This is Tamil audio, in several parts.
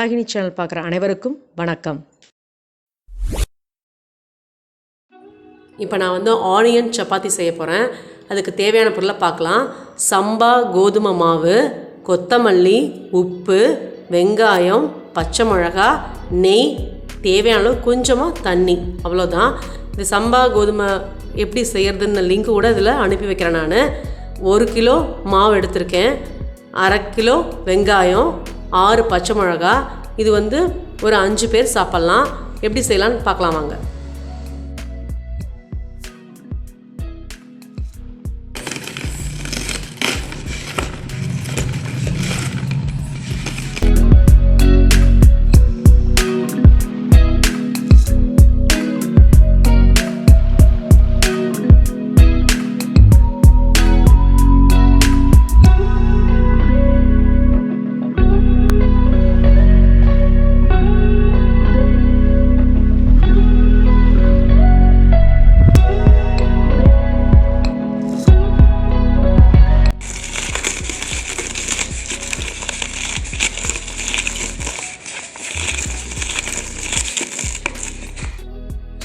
வராகினி சேனல் பார்க்குற அனைவருக்கும் வணக்கம். இப்போ நான் வந்து ஆனியன் சப்பாத்தி செய்ய போகிறேன். அதுக்கு தேவையான பொருளை பார்க்கலாம். சம்பா கோதுமை மாவு, கொத்தமல்லி, உப்பு, வெங்காயம், பச்சை மிளகா, நெய், தேவையான அளவு கொஞ்சமாக தண்ணி, அவ்வளோதான். இந்த சம்பா கோதுமை எப்படி செய்கிறதுன்னு லிங்க் கூட இதில் அனுப்பி வைக்கிறேன். நான் 1 கிலோ மாவு எடுத்திருக்கேன், 1/2 கிலோ வெங்காயம், 6 பச்சை மிளகா. இது வந்து ஒரு 5 பேர் சாப்பிட்லாம். எப்படி செய்யலான்னு பார்க்கலாம் வாங்க.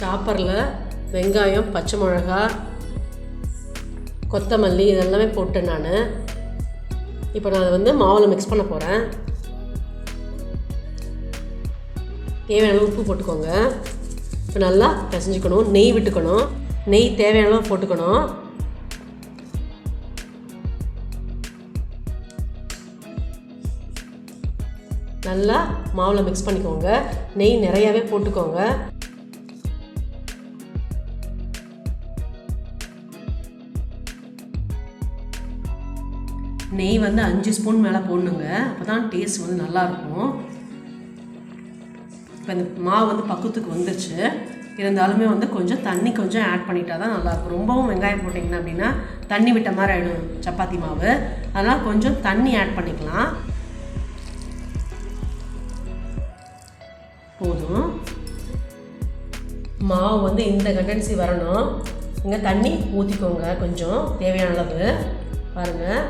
சாப்பரில் வெங்காயம், பச்சை மிளகா, கொத்தமல்லி இதெல்லாமே போட்டு நான் இப்போ நான் அதை வந்து மாவில் மிக்ஸ் பண்ண போகிறேன். தேவையான உப்பு போட்டுக்கோங்க. இப்போ நல்லா பிசைஞ்சிக்கணும். நெய் விட்டுக்கணும். நெய் தேவையான அளவு போட்டுக்கணும். நல்லா மாவில் மிக்ஸ் பண்ணிக்கோங்க. நெய் நிறையாவே போட்டுக்கோங்க. நெய் வந்து 5 ஸ்பூன் மேலே போடணுங்க. அப்போ தான் டேஸ்ட் வந்து நல்லாயிருக்கும். இப்போ இந்த மாவு வந்து பக்குவத்துக்கு வந்துருச்சு. இருந்தாலுமே வந்து கொஞ்சம் தண்ணி கொஞ்சம் ஆட் பண்ணிட்டா தான் நல்லாயிருக்கும். ரொம்பவும் வெங்காயம் போட்டிங்கன்னா அப்படின்னா தண்ணி விட்ட மாதிரி ஆகிடும் சப்பாத்தி மாவு. அதனால் கொஞ்சம் தண்ணி ஆட் பண்ணிக்கலாம். போதும். மாவு வந்து இந்த கண்டென்சி வரணும். இங்கே தண்ணி ஊற்றிக்கோங்க கொஞ்சம் தேவையான அளவு. பாருங்கள்,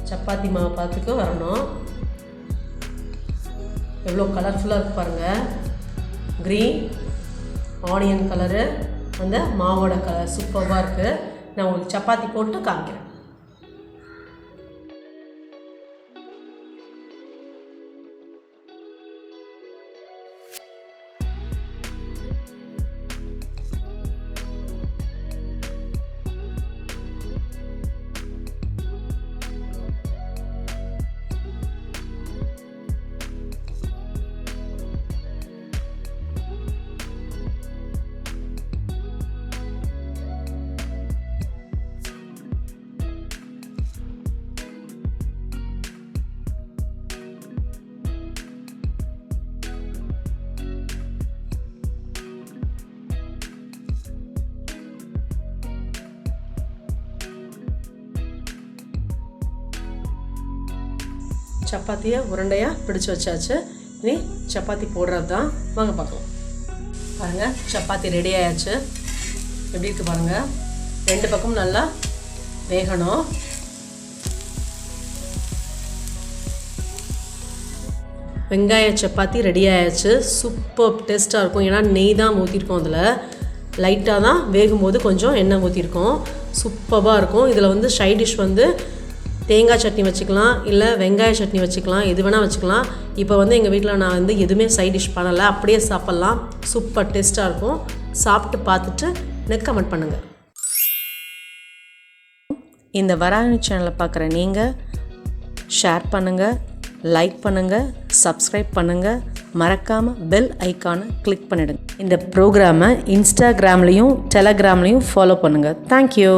சப்பாத்தி மாவு பார்த்துக்க வரணும். எவ்வளோ கலர்ஃபுல்லாக இருக்குது பாருங்கள். க்ரீன் ஆனியன் கலரு, அந்த மாவோட கலர் சூப்பராக இருக்குது. நான் உங்களுக்கு சப்பாத்தி போட்டு காமிக்கிறேன். சப்பாத்தியை உருண்டையாக பிடிச்சி வச்சாச்சு. இனி சப்பாத்தி போடுறது தான். வாங்க பார்க்கலாம். பாருங்கள், சப்பாத்தி ரெடி ஆயாச்சு. எப்படி இருக்குது பாருங்கள். 2 பக்கமும் நல்லா வேகணும். வெங்காய சப்பாத்தி ரெடி ஆயாச்சு. சூப்பர் டேஸ்ட்டாக இருக்கும். ஏன்னா நெய் தான் ஊற்றிருக்கோம். அதில் லைட்டாக தான் வேகும்போது கொஞ்சம் எண்ணெய் ஊற்றிருக்கோம். சூப்பராக இருக்கும். இதில் வந்து சைட் டிஷ் வந்து தேங்காய் சட்னி வச்சுக்கலாம், இல்லை வெங்காய சட்னி வச்சுக்கலாம், எது வேணால் வச்சுக்கலாம். இப்போ வந்து எங்கள் வீட்டில் நான் வந்து எதுவுமே சைட் டிஷ் பண்ணலை, அப்படியே சாப்பிட்லாம். சூப்பர் டேஸ்ட்டாக இருக்கும். சாப்பிட்டு பார்த்துட்டு எனக்கு கமெண்ட் பண்ணுங்கள். இந்த வராகினி சேனலை பார்க்குற நீங்கள் ஷேர் பண்ணுங்கள், லைக் பண்ணுங்கள், சப்ஸ்கிரைப் பண்ணுங்கள். மறக்காமல் பெல் ஐக்கானை கிளிக் பண்ணிடுங்க. இந்த ப்ரோக்ராமை இன்ஸ்டாகிராம்லேயும் டெலகிராம்லேயும் ஃபாலோ பண்ணுங்கள். தேங்க்யூ.